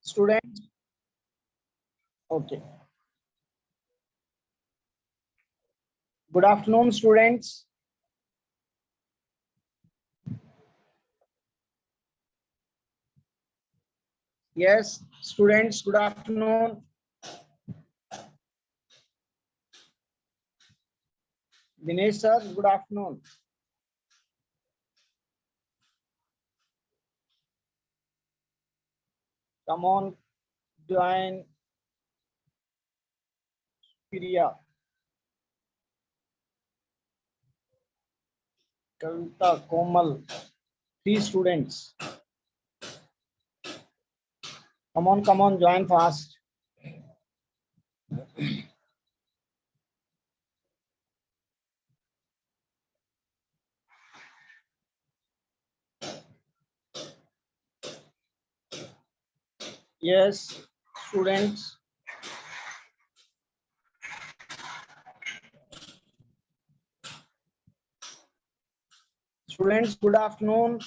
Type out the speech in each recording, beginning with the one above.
Students, okay. Good afternoon, students. Yes, students, good afternoon. Dinesh sir, good afternoon. Come on, join Priya, Kavita, Komal, 3 students. Come on, join fast. Yes, students. Students, good afternoon.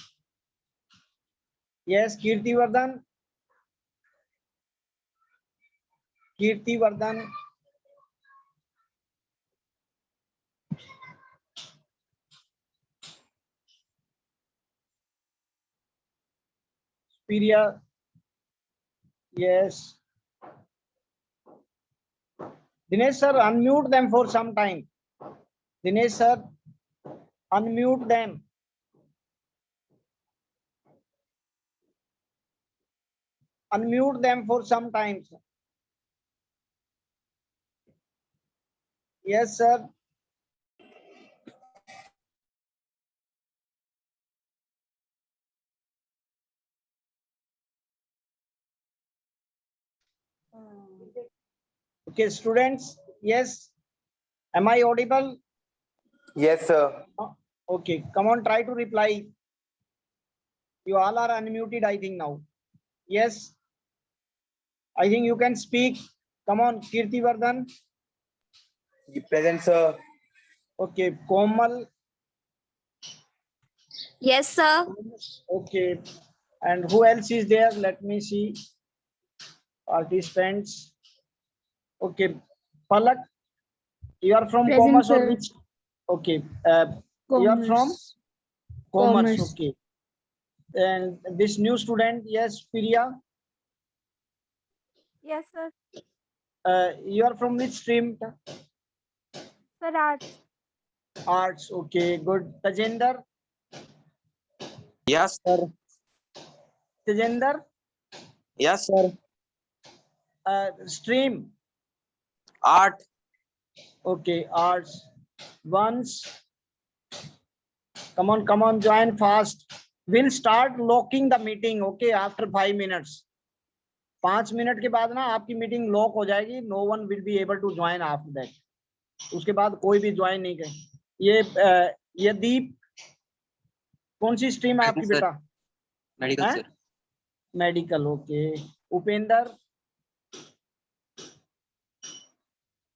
Yes, Kirti Vardhan. Kirti Vardhan. Priya. Yes. Dinesh sir, unmute them for some time. Dinesh sir, unmute them. Unmute them for some time. Yes, sir. Okay, students. Yes. Am I audible? Yes, sir. Okay, come on, try to reply. You all are unmuted, I think now. Yes. I think you can speak. Come on, Kirti Vardhan. Present, sir. Okay, Komal. Yes, sir. Okay. And who else is there? Let me see. Participants. Okay. Palak, you are from Present, Commerce or sir. which? Okay. You are from Commerce. Commerce. Okay. And this new student, yes, Priya. Yes, sir. You are from which stream? Sir, arts. Arts. Okay, good. Tajender. Yes, sir. Tajender. Yes, sir. Stream. Art. Okay, arts. Once. Come on, join fast. We'll start locking the meeting. Okay, after 5 minutes. 5 minute के बाद ना आपकी meeting lock हो जाएगी. No one will be able to join after that. उसके बाद कोई भी ज्वाइन नहीं करे. ये दीप, कौन सी स्ट्रीम है आपकी बेटा? Medical sir. Medical. Okay. Upendra.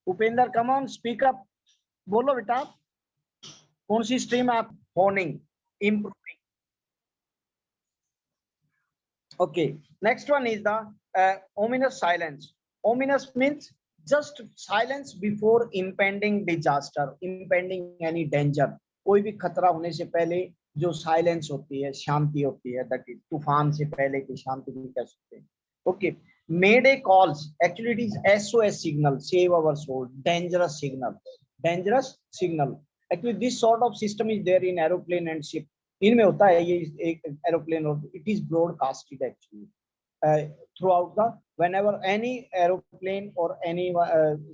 Upendra, come on speak up. बोलो बेटा, कौन सी स्ट्रीम है आप? Honing, improving. Okay, next one is the ominous silence. Ominous means just silence before impending disaster, impending any danger. कोई भी खतरा होने से पहले जो साइलेंस होती है, शांति होती है, दैट इज तूफान से पहले की शांति भी कह सकते हैं. Okay. Mayday calls, actually it is SOS signal, save our soul, dangerous signal, dangerous signal. Actually this sort of system is there in aeroplane and ship. इनमें होता है ये एक एरोप्लेन और it is broadcasted actually throughout the whenever any aeroplane और any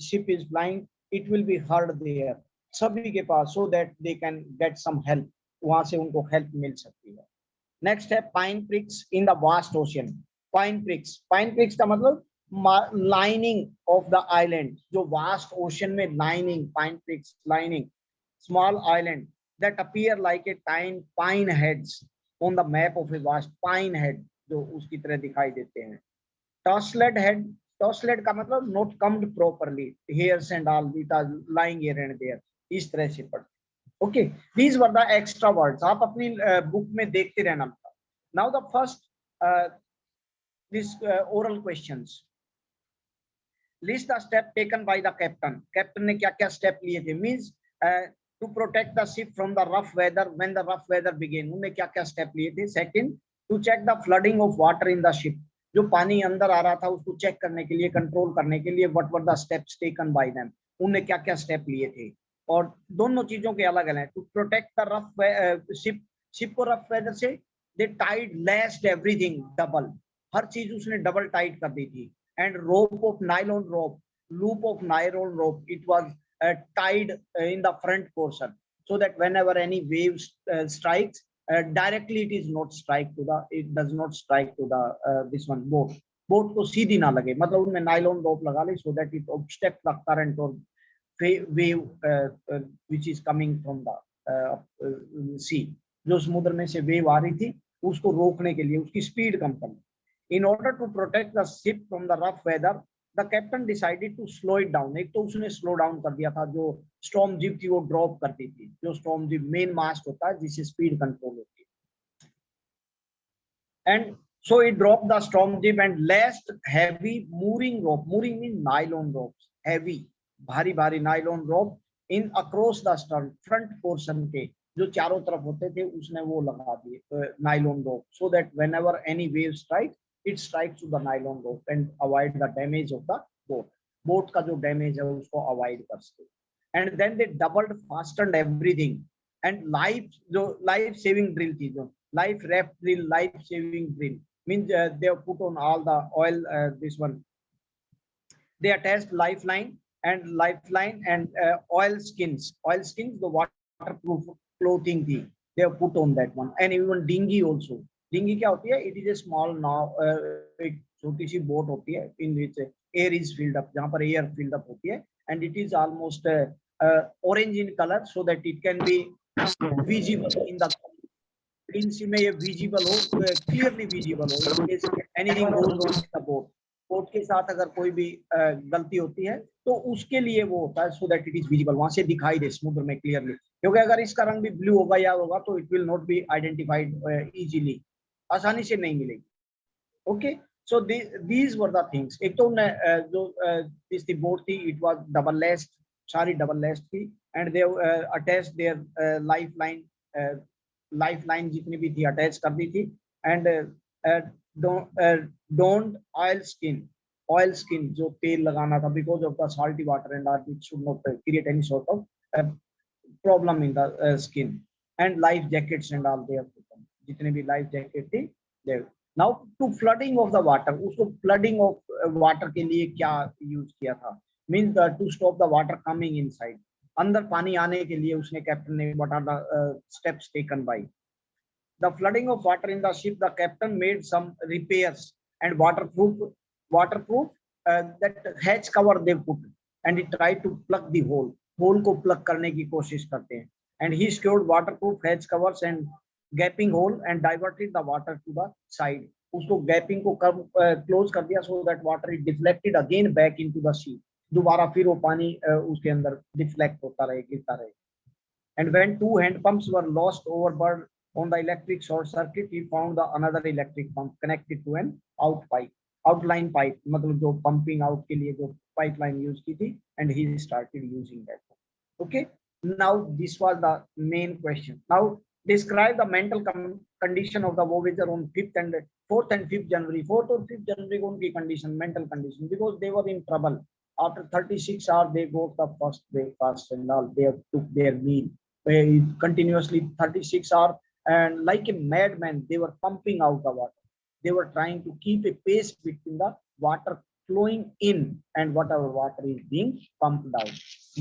ship is flying, it will be heard there सभी के पास, so that they can get some help. वहां से उनको हेल्प मिल सकती है. नेक्स्ट है pin pricks in the vast ocean. Pin pricks का मतलब लाइनिंग ऑफ द आइलैंड. जो वास्ट ओशन में lining, pin pricks lining small island that appear like a tiny pine heads on the map of a vast pine head, जो उसकी तरह दिखाई देते हैं. Tousled head, tousled का मतलब not combed properly, hairs and all it are lying here and there, इस तरह से पढ़ते. Okay, these were the extra words. आप अपनी बुक में देखते रहना. Now the first this oral questions. List the step taken by the captain. Captain ने क्या क्या step लिए थे? Means to protect the ship from the rough weather when the rough weather began. उन्होंने क्या क्या step लिए थे? Second, to check the flooding of water in the ship. जो पानी अंदर आ रहा था उसको चेक करने के लिए, कंट्रोल करने के लिए what were the steps taken by them? उन्होंने क्या क्या step लिए थे? और दोनों चीजों के अलग अलग हैं. To protect the rough ship को rough weather से they tied lashed everything double. हर चीज उसने डबल टाइट कर दी थी. And rope of nylon rope, loop of nylon rope, it was tied in the front portion, so that whenever any waves strikes, directly it is not strike to the, it does not strike to the this one boat को सीधी ना लगे. मतलब उनमें nylon rope लगा ली, so that it obstruct the current or wave which is coming from the sea. जो समुद्र में से वेव आ रही थी उसको रोकने के लिए, उसकी स्पीड कम करने. In order to protect the ship from the rough weather, the captain decided to slow it down. एक तो उसने slow down कर दिया था. जो storm jib थी वो drop करती थी. जो storm jib main mast होता है जिससे speed control होती है. And so it dropped the storm jib and lashed heavy mooring rope. Mooring means nylon ropes. Heavy, भारी भारी nylon rope in across the stern, front portion के जो चारों तरफ होते थे उसने वो लगा दिए nylon rope, so that whenever any wave strike, it strikes to the nylon rope and avoid the damage of the boat. Boat का जो damage है उसको avoid कर सके. And then they doubled, fastened everything. And life saving drill थी, जो life raft drill, life saving drill means they have put on all the oil. This one they attached lifeline and oil skins. The waterproof clothing थी, they have put on that one. And even dinghy also. Dinghy क्या होती है? It is a small नाव, एक छोटी सी boat होती है in which air is filled up, जहां पर एयर फिल्ड अप होती है. And it is almost orange in colour, so that it can be visible in the green sea में, ये विजिबल हो, क्लियरली विजिबल हो in case anything goes wrong in the boat. Boat के साथ अगर कोई भी गलती होती है तो उसके लिए वो होता है, सो दैट इट इज विजिबल, वहां से दिखाई दे समुद्र में क्लियरली. क्योंकि अगर इसका रंग भी ब्लू होगा या होगा तो it will not be identified easily, आसानी से नहीं मिलेगी. Okay, so these were the things. एक तो जो इस दी बोट थी, इट वाज डबल लेस्ड, सारी डबल लेस्ड थी. And they attach their lifeline जितनी भी थी अटैच कर दी थी. एंड डोंट ऑयल स्किन जो तेल लगाना था, because of the salty water and it should not create any sort of problem in the skin. And life jackets and all there, जितने भी लाइफ जैकेट थी there. Now to flooding of the water, उसको flooding of water के लिए क्या use किया था? Means to stop the water coming inside, अंदर पानी आने के लिए उसने कैप्टन ने what are the steps taken by the flooding of water in the ship. The captain made some repairs and waterproof that hatch cover they put, and he tried to plug the hole को plug करने की कोशिश करते हैं. And he secured waterproof hatch covers and gaping hole and diverted the water to the side. उसको gaping को close कर दिया, so that water is deflected again back into the sea. दोबारा फिर वो पानी उसके अंदर deflect होता रहे, गिरता रहे. And when 2 hand pumps were lost overboard on the electric short circuit, he found another electric pump connected to an outline pipe, मतलब जो pumping out के लिए जो pipeline use की थी, and he started using that. Okay, now this was the main question. Now describe the mental condition of the voyager on 4th and 5th January. 4th और 5th January को उनकी condition, mental condition, because they were in trouble. After 36 hours, they got the first breakfast and all. They took their meal continuously 36 hours, and like a madman, they were pumping out the water. They were trying to keep a pace between the water flowing in and whatever water is being pumped out.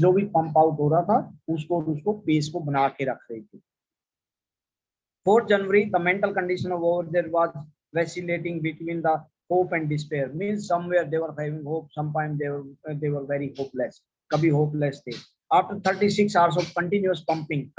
जो भी pump out हो रहा था उसको pace को बना के रख रही थी. 4th January, the mental condition of voyager was vacillating between the hope and despair. Means somewhere they were having hope, sometimes they were very hopeless. कभी hopeless थे. After 36 hours of continuous pumping,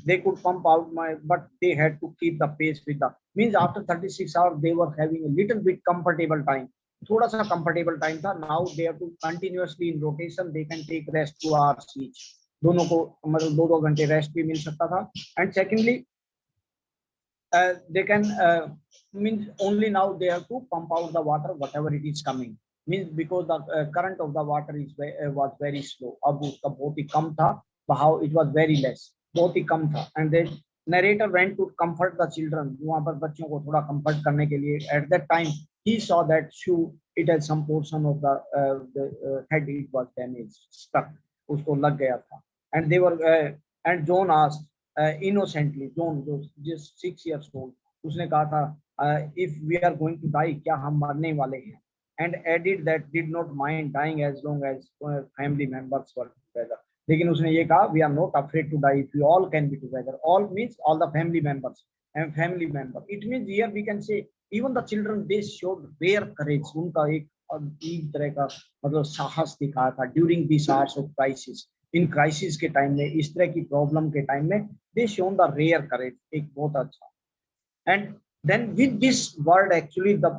they could pump out but they had to keep the pace with the, means after 36 hours they were having a little bit comfortable time, थोड़ा सा comfortable time था. Now they have to continuously in rotation, they can take rest 2 hours each. दोनों को मतलब 2-2 घंटे rest भी मिल सकता था. And secondly, they can means only now they have to pump out the water whatever it is coming, means because the current of the water is was very slow. अब उसका बहुत ही कम था, बहाव it was very less, बहुत ही कम था. And then narrator went to comfort the children, वहाँ पर बच्चों को थोड़ा comfort करने के लिए. At that time he saw that shoe, it has some portion of the head, it was damaged, stuck, उसको लग गया था. And they were and John asked innocently, John just 6 years old, उसने कहा था if we are going to die, क्या हम मरने वाले हैं? And added that did not mind dying as long as family members were together. लेकिन उसने ये कहा we are not afraid to die if we all can be together. All means all the family members and family member. It means here we can say even the children, they showed rare courage. उनका एक तरह का मतलब साहस दिखाया था during these hours of crisis. In crisis के time में, इस तरह की प्रॉब्लम के टाइम में, दे शोन द रेयर करेज, एक बहुत अच्छा. And then with this word actually the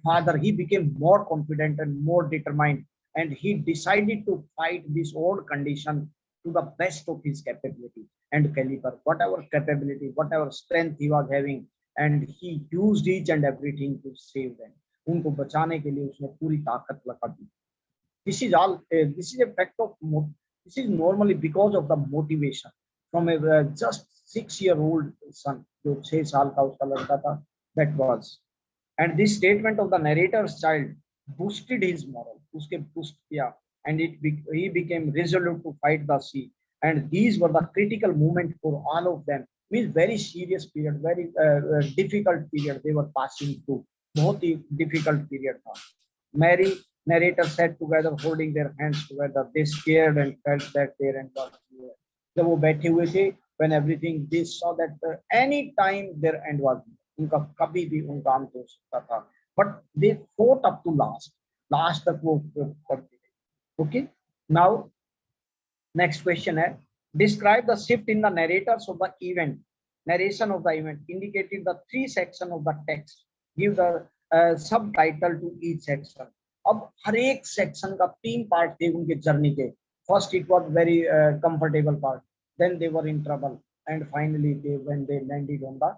father, he became more confident and more determined, and he decided to fight this old condition to the best of his capability and caliber, whatever capability, whatever strength he was having, and he used each and everything to save them. उनको बचाने के लिए उसने पूरी ताकत लगा दी. This is all. This is a fact of. This is normally because of the motivation from a just 6-year-old son, जो 6 साल का उसका लड़का था, that was. And this statement of the narrator's child boosted his moral. उसके boost किया, and he became resolute to fight the sea. And these were the critical moments for all of them. Means very serious period, very difficult period they were passing through. बहुत ही difficult period था. Mary narrator sat together holding their hands together. They scared and felt that their end was near. जब वो बैठे हुए थे, when everything they saw that any time their end was near. उनका कभी भी उनका अंत हो सकता था. But they fought up to last. Last तक वो करते थे. Okay. Now next question है, describe the shift in the narrators of the event. Narration of the event indicated the 3 sections of the text. Give the subtitle to each section. अब हर एक section का 3 part थे उनके journey के. First it was very comfortable part, then they were in trouble, and finally they when they landed on the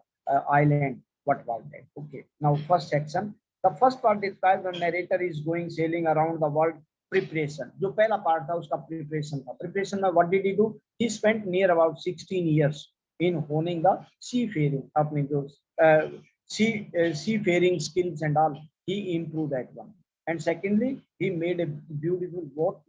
island, what was that? Okay, now first section, the first part describes the narrator is going sailing around the world. Preparation, जो पहला part था उसका preparation था. Preparation में what did he do? He spent near about 16 years in honing the seafaring, अपने जो seafaring skills and all, he improved that one. And secondly, he made a beautiful boat.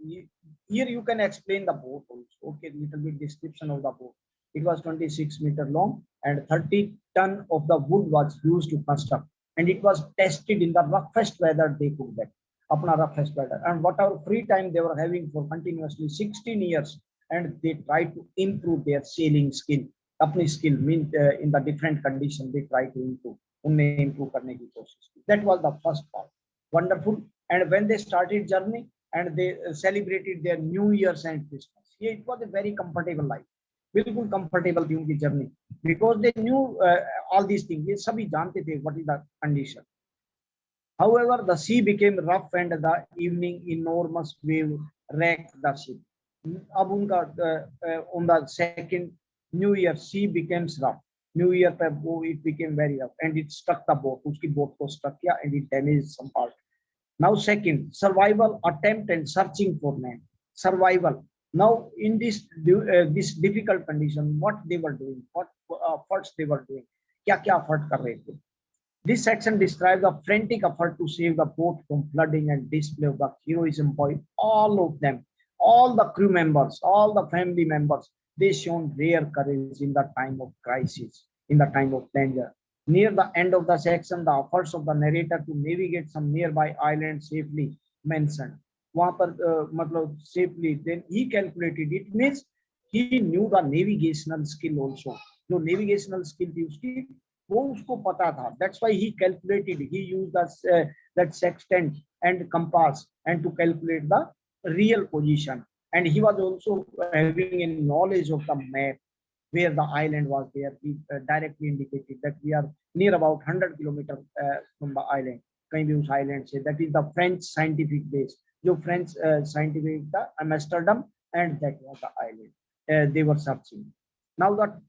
Here you can explain the boat also. Okay, little bit description of the boat. It was 26 meter long and 30 ton of the wood was used to construct, and it was tested in the roughest weather they could get. Apna roughest weather, and whatever free time they were having for continuously 16 years, and they tried to improve their sailing skill. Apni skill mean in the different condition they try to improve. उन्हें improve करने की कोशिश की. That was the first part. Wonderful. And when they started journey and they celebrated their New Year's and Christmas, yeah, it was a very comfortable life. बिल्कुल comfortable थी उनकी journey, because they knew all these things. ये सभी जानते थे what is the condition. However, the sea became rough and the evening enormous wave wrecked the ship. अब उनका on the second New Year sea becomes rough. New Year पे वो it became very rough and it struck the boat. उसकी boat को struck किया and it damaged some part. Now second, survival attempt and searching for land. Survival. Now in this difficult condition, what they were doing, what efforts they were doing, क्या effort कर रहे थे. This section describes the frantic effort to save the boat from flooding and display of the heroism by all of them, all the crew members, all the family members. They shown rare courage in the time of crisis, in the time of danger. Near the end of the section, the efforts of the narrator to navigate some nearby island safely mentioned. वहाँ पर मतलब safely, then he calculated. It means he knew the navigational skill also. जो navigational skill थी उसकी, वो उसको पता था. That's why he calculated. He used that sextant and compass and to calculate the real position. And he was also having a knowledge of the map where the island was there. He directly indicated that we are near about 100 kilometers from the island. कहीं भी उस island से. That is the French scientific base. जो French scientific था Amsterdam, and that was the island they were searching. Now the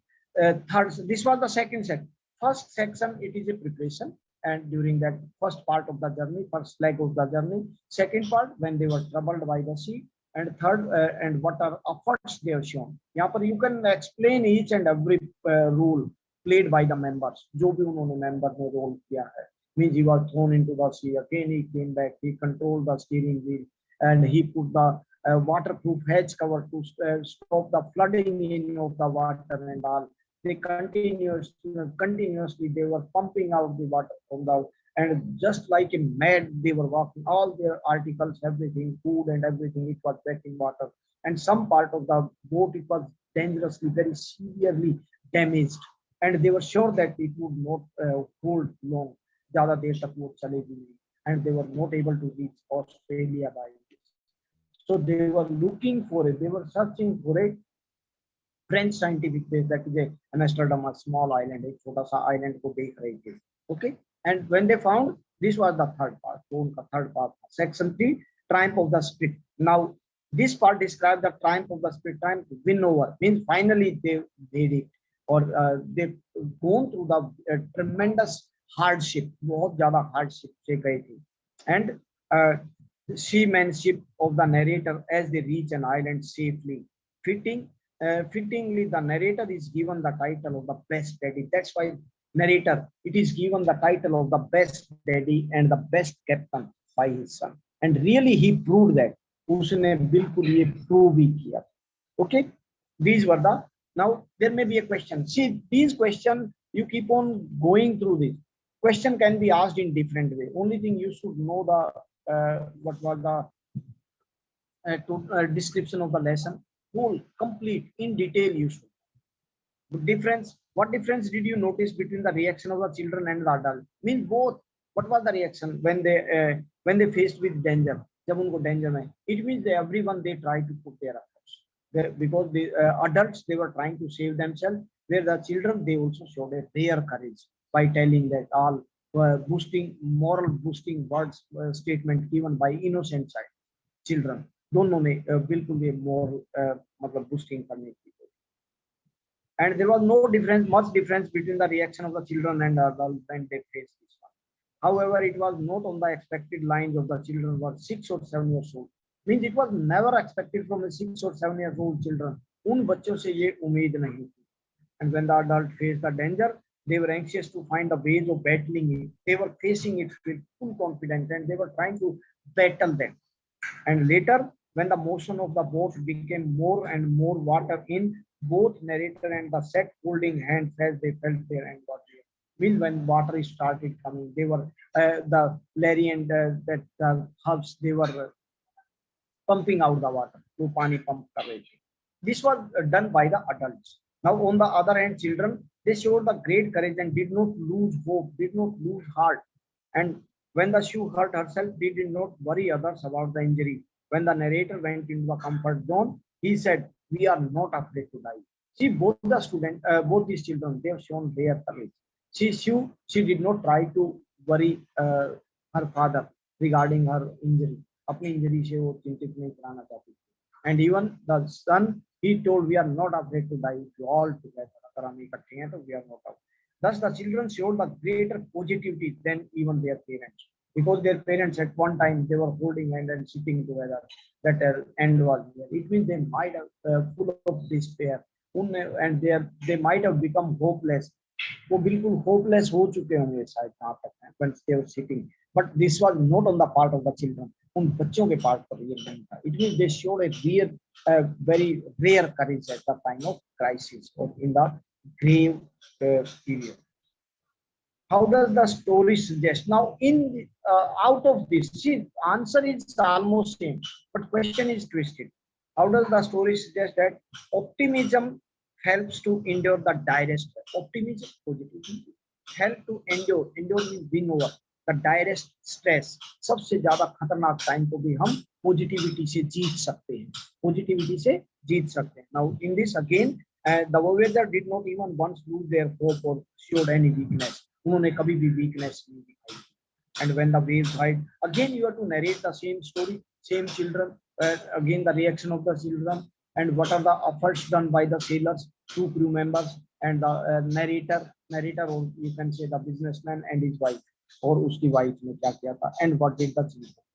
third. This was the second section. first section, it is a preparation, and during that first part of the journey, first leg of the journey. Second part, when they were troubled by the sea. And third, and what are efforts they have shown. यहाँ पर you can explain each and every role played by the members. जो भी उन्होंने member ने role किया है. Means he was thrown into the sea. Again he came back. He controlled the steering wheel, and he put the waterproof hedge cover to stop the flooding in of the water and all. They continuously they were pumping out the water from the, and just like in mad they were walking, all their articles, everything, food and everything, it was wet in water. And some part of the boat, it was dangerously, very severely damaged, and they were sure that it would not hold long, ज़्यादा देर तक वो चलेगी नहीं, and they were not able to reach Australia by this. So they were looking for it, they were searching for a French scientific base, that is a Amsterdam, a small island, एक छोटा सा island को देख रहे थे. Okay, and when they found, this was the third part. तो उनका third part, section 3, triumph of the spirit. Now this part describes the triumph of the spirit. Triumph, win over, means finally they did it, or they gone through the tremendous hardship, बहुत ज़्यादा hardship से गए थे. And seamanship of the narrator as they reach an island safely. Fittingly, the narrator is given the title of the best daddy. That's why narrator, it is given the title of the best daddy and the best captain by his son. And really he proved that. उसने बिल्कुल ये prove भी किया. Okay, these were the. Now there may be a question. See, these questions, you keep on going through this. Question can be asked in different way. Only thing you should know the what was the description of the lesson, whole, complete, in detail you should. Difference, what difference did you notice between the reaction of the children and the adult? Means both. What was the reaction when they faced with danger? जब उनको danger में, it means they, everyone they try to put their efforts. Because the adults, they were trying to save themselves, where the children, they also showed a rare courage by telling that all boosting, moral boosting words, statement given by innocent child children. दोनों में बिल्कुल ये moral मतलब boosting करने की. And there was no difference, much difference between the reaction of the children and adults when they faced this one. However, it was not on the expected lines of the children were 6 or 7 years old. Means it was never expected from a 6 or 7 years old children. उन बच्चों से ये उम्मीद नहीं थी. And when the adult faced the danger, they were anxious to find the ways of battling it. They were facing it with full confidence, and they were trying to battle them. And later, when the motion of the boat became more and more water in, both narrator and the set holding hands as they felt their end was real. Means when water started coming, they were the Larry and the hubs, they were pumping out the water. To pani pump kar rahe the. This was done by the adults. Now on the other hand, children, they showed the great courage and did not lose hope, did not lose heart. And when the shoe hurt herself, they did not worry others about the injury. When the narrator went into the comfort zone, he said, "We are not afraid to die." See, both the students, both these children, they have shown their courage. She did not try to worry her father regarding her injury. अपनी injury से वो चिंतित नहीं कराना चाहती. And even the son, he told, "We are not afraid to die. We all together. अगर हम इकट्ठे हैं तो we are not afraid." Thus, the children showed the greater positivity than even their parents, because their parents at one time they were holding hand and sitting together. That end was there. It means they might have full of despair, and they might have become hopeless. वो बिल्कुल hopeless हो चुके होंगे शायद यहाँ तक when they were sitting. But this was not on the part of the children. उन बच्चों के part पर ये नहीं था. It means they showed a very rare courage at the time of crisis or in the grave period. How does the story suggest? Now, in out of this, see, answer is almost same, but question is twisted. How does the story suggest that optimism helps to endure the direst? Optimism, positivity, help to endure. Endure means win over the direst stress. सबसे ज़्यादा खतरनाक time को भी हम positivity से जीत सकते हैं. Positivity से जीत सकते हैं. Now, in this again, the Voyager did not even once lose their hope or showed any weakness. उन्होंने कभी भी weakness नहीं दिखाई. And when the waves hide, again you have to narrate the same story, same children, again the reaction of the children, and what are the efforts done by the sailors, 2 crew members, and the narrator. narrator, or you can say the businessman and his wife, और उसकी wife ने क्या किया था, and what did the children,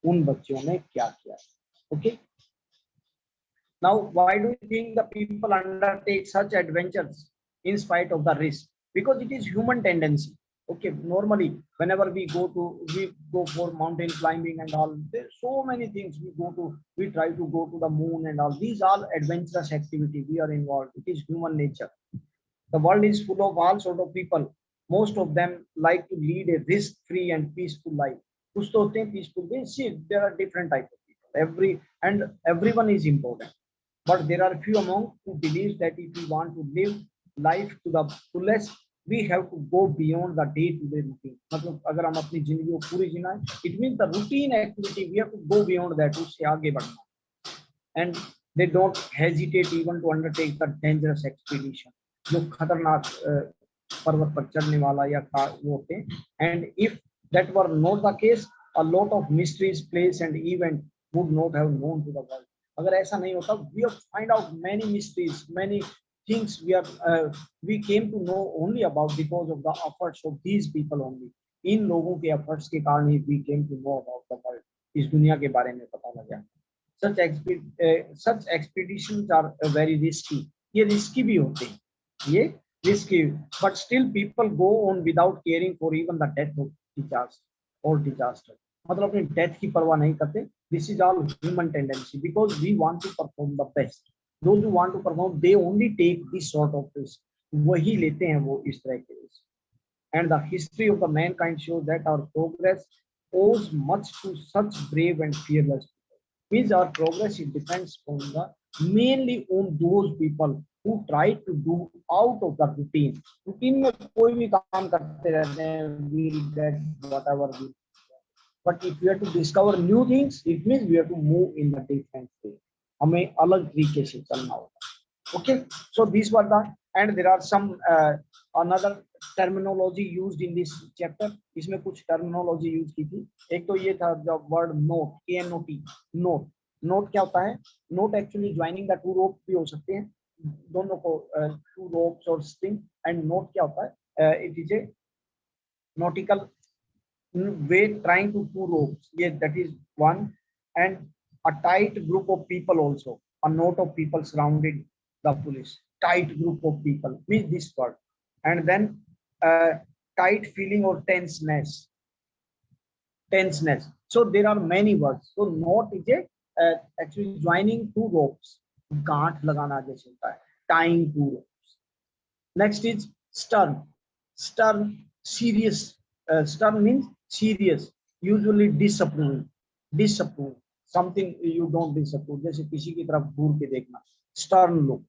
उन बच्चों ने क्या किया. Okay. Now, why do you think the people undertake such adventures in spite of the risk? Because it is human tendency. Okay, normally whenever we go for mountain climbing and all, there's so many things we try to go to the moon and all. These are adventurous activity we are involved. It is human nature. The world is full of all sort of people. Most of them like to lead a risk-free and peaceful life. कुछ तो होते हैं peaceful. See, there are different types of people. Everyone is important. But there are few among who believe that if we want to live life to the fullest, we have to go beyond the day-to-day routine. मतलब अगर हम अपनी जिंदगी को पूरी जीना है, it means the routine activity we have to go beyond that, उससे आगे बढ़ना. And they don't hesitate even to undertake the dangerous expedition. जो खतरनाक पर्वत पर चढ़ने वाला या वो होते हैं. And if that were not the case, a lot of mysteries, place and event would not have known to the world. अगर ऐसा नहीं होता, we have find out many mysteries, many things we came to know only about because of the efforts of these people only. इन लोगों के efforts के कारण ही we came to know about the world. इस दुनिया के बारे में पता लगा. Such expeditions are very risky. ये risky भी होते हैं. ये risky, but still people go on without caring for even the death of disaster. मतलब अपनी death की परवाह नहीं करते. This is all human tendency because we want to perform the best. Those who want to perform, they only take this sort of risk. वही लेते हैं वो इस तरह के risk. And the history of the mankind shows that our progress owes much to such brave and fearless people. Means our progress, it depends on mainly on those people who try to do out of the routine. Routine में कोई भी काम करते रहते हैं, we'll get whatever we. But if we have to discover new things, it means we have to move in a different way. हमें अलग तरीके से चलना होगा. Okay, so these were the, and there are some another terminology used in this chapter. इसमें कुछ terminology use की थी. एक तो ये था the word note, K-N-O-T, note. Note क्या होता है? Note actually joining the two ropes भी हो सकते हैं, दोनों को two ropes or string. And note क्या होता है? It is a nautical way trying to two ropes. Yes, that is one. And a tight group of people also. A knot of people surrounded the police. Tight group of people means this word. And then tight feeling or tenseness. Tenseness. So there are many words. So knot is a actually joining two ropes. गांठ लगाना जैसे होता है. Tying two ropes. Next is stern. Stern, serious. Stern means serious. Usually disapproving. Disapprove. Something you don't disapprove. जैसे किसी की तरफ घूर के देखना. Stern look.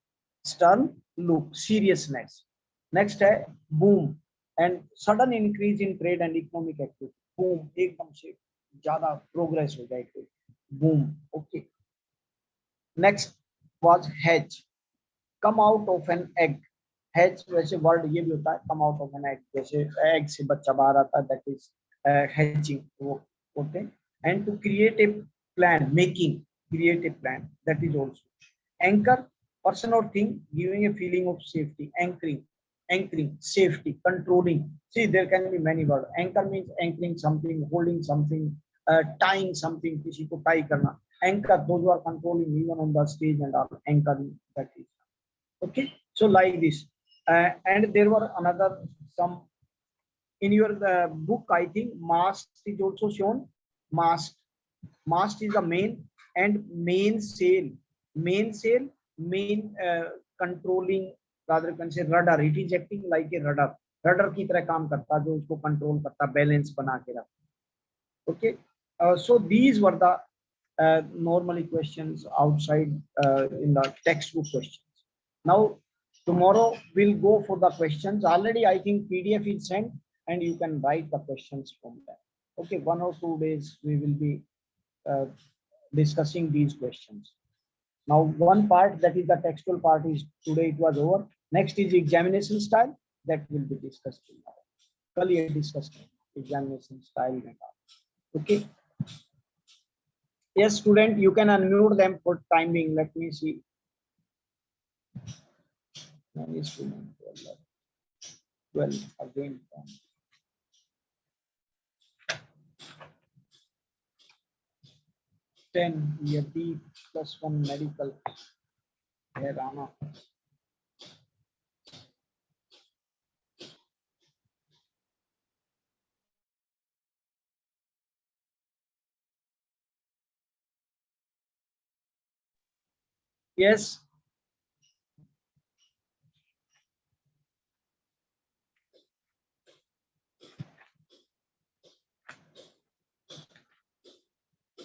Stern look. Seriousness. Next है boom. And sudden increase in trade and economic activity. Boom. एकदम से ज़्यादा progress हो जाए. Boom. Okay. Next was hatch. Come out of an egg. Hatch वैसे word ये भी होता है. Come out of an egg. जैसे egg से बच्चा बाहर आता है. That is hatching. वो होते हैं. And to create a plan, create a plan. That is also. Anchor, person or thing giving a feeling of safety. Anchoring, safety, controlling. See, there can be many words. Anchor means anchoring something, holding something, tying something. किसी को tie करना. Anchor, those who are controlling even on the stage and are anchoring. That is. Okay. So like this. And there were another some in your book. I think mast is also shown. Mast is the main, and mainsail, controlling, rather you can say rudder. It is acting like a rudder की तरह काम करता है, जो उसको control करता, balance बना के रखता. Okay. So these were the normally questions outside in the textbook questions. Now tomorrow we'll go for the questions. Already I think PDF is sent and you can write the questions from there. Okay, 1 or 2 days we will be discussing these questions. Now one part, that is the textual part, is today it was over. Next is examination style, that will be discussed tomorrow. कल ये discuss examination style and all. Okay. Yes, student, you can unmute them for time being. Let me see. Many students. 12 again. 10 Yati plus 1 medical. Rana. Yes.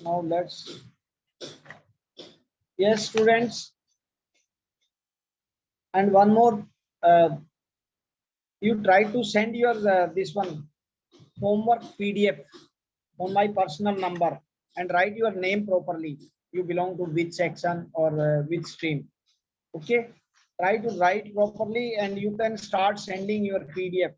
Now let's. Yes, students. And one more. You try to send your this one homework PDF on my personal number and write your name properly. You belong to which section or which stream. Okay. Try to write properly and you can start sending your PDF.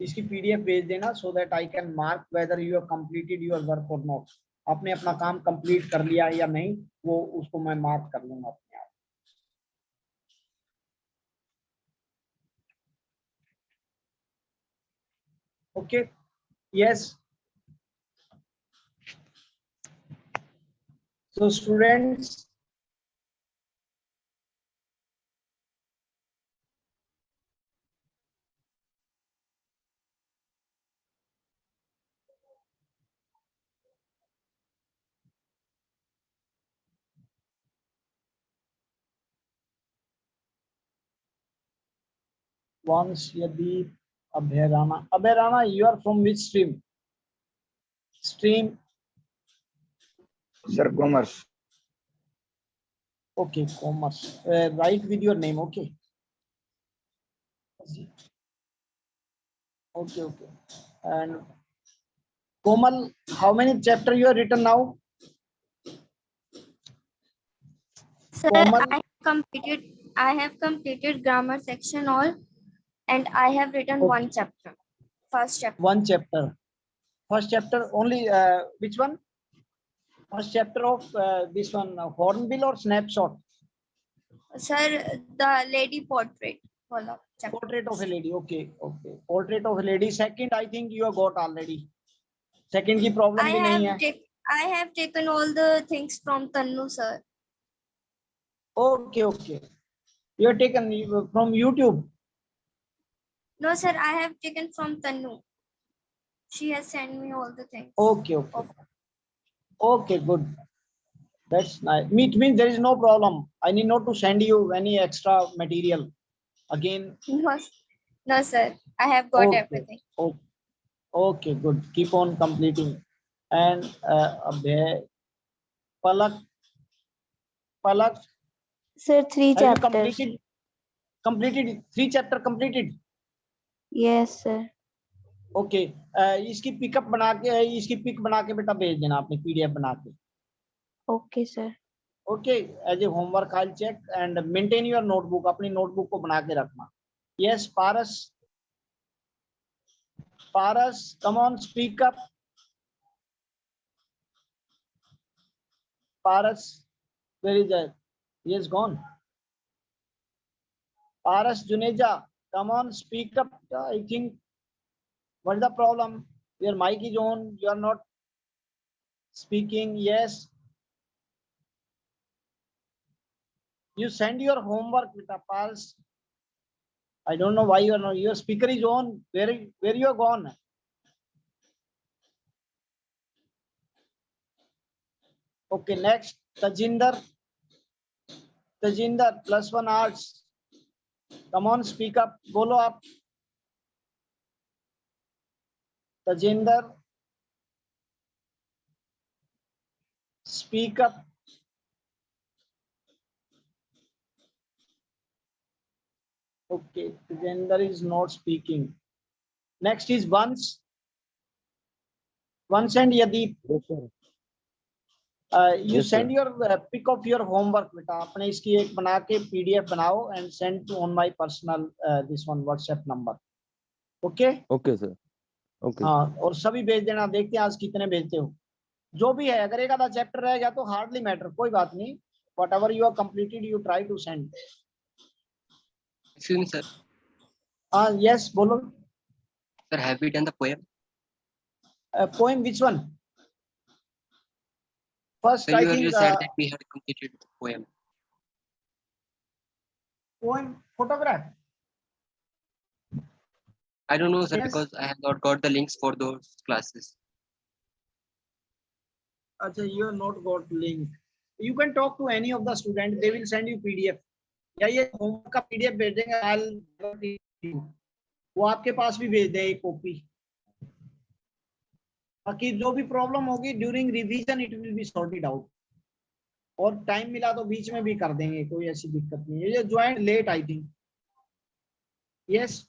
इसकी PDF भेज देना so that I can mark whether you have completed your work or not. आपने अपना काम complete कर लिया या नहीं वो उसको मैं mark कर लूंगा अपने आप. Okay. Yes. So students. Once Yadeep Abhay, you are from which stream? Stream. Sir, commerce. Okay, commerce. Write with your name. Okay. Okay, okay. And Komal, how many chapter you have written now? Sir, Komal? I have completed grammar section all, and I have written Okay. one chapter. First chapter. One chapter. First chapter only. Which one? First chapter of this one, Hornbill or Snapshot? Sir, the lady portrait. Follow chapter. Portrait of a lady. Okay, okay. Portrait of a lady. Second, I think you have got already. Second की problem भी नहीं है. I have taken all the things from Tannu, sir. Okay, okay. You have taken from YouTube. No, sir, I have taken from Tannu. She has sent me all the things. Okay, okay. Okay, good. That's nice. It means there is no problem. I need not to send you any extra material. Again. No, sir. I have got everything. Okay. Okay, good. Keep on completing. And Abhay, Palak. Sir, 3 have you chapters. completed 3 chapter completed? Yes, sir. Okay. इसकी pickup बना के इसकी pick बना के बेटा भेज देना आपने PDF बना के. Okay, sir. Okay, as a homework I'll check and maintain your notebook. अपनी notebook को बना के रखना. Yes, Paras, come on, speak up. Paras, where is that? He is gone. Paras Juneja, come on, speak up. I think, what is the problem? Your mic is on, you are not speaking. Yes. You send your homework with a Paras. I don't know why you are not. Your speaker is on. Where you are gone? Okay, next, Tajinder, +1 arts. Come on, speak up. Bolo up. Tajinder, speak up. Okay, Tajinder is not speaking. Next is Vans and Yadeep. Yes, sir. You Yes, send sir. your pic of your homework बेटा अपने इसकी एक बना के PDF बनाओ and send to on my personal this one WhatsApp number. Okay? Okay, sir. Okay. हाँ और सभी भेज देना. देखते हैं आज कितने भेजते हो. जो भी है अगर एक आधा चैप्टर रह गया तो हार्डली मैटर, कोई बात नहीं. Whatever you have completed, you try to send. Excuse me, sir. हाँ yes बोलो. Sir, have we done the poem? Poem, which one? First, Sir, I you earlier think said that we had completed the poem. poem photograph. I don't know, sir, Yes. because I have not got the links for those classes. Acha, you have not got link. You can talk to any of the students. They will send you PDF. या ये homework का PDF भेजेंगे. I'll वो आपके पास भी भेज दे एक copy. बाकी जो भी प्रॉब्लम होगी during revision it will be sorted out. और टाइम मिला तो बीच में भी कर देंगे, कोई ऐसी दिक्कत नहीं है. ये join late I think. Yes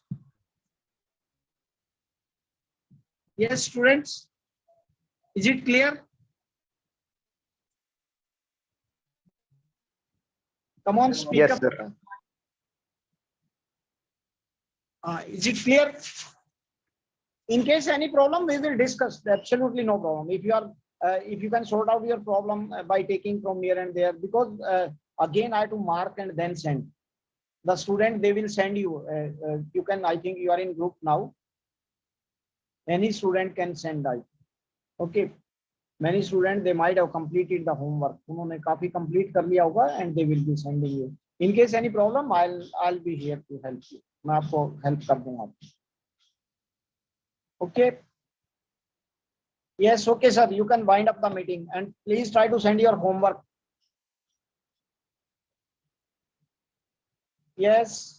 yes students, is it clear? Come on, speak Yes, up. sir. Is it clear? In case any problem, we will discuss. Absolutely no problem. If you can sort out your problem by taking from here and there, because again I have to mark and then send. The student, they will send you. You can. I think you are in group now. Any student can send. Okay. Many students, they might have completed the homework. उन्होंने काफी complete कर लिया होगा and they will be sending you. In case any problem, I'll be here to help you. मैं आपको help कर दूंगा. Okay. Yes, okay, sir. You can wind up the meeting and please try to send your homework. Yes.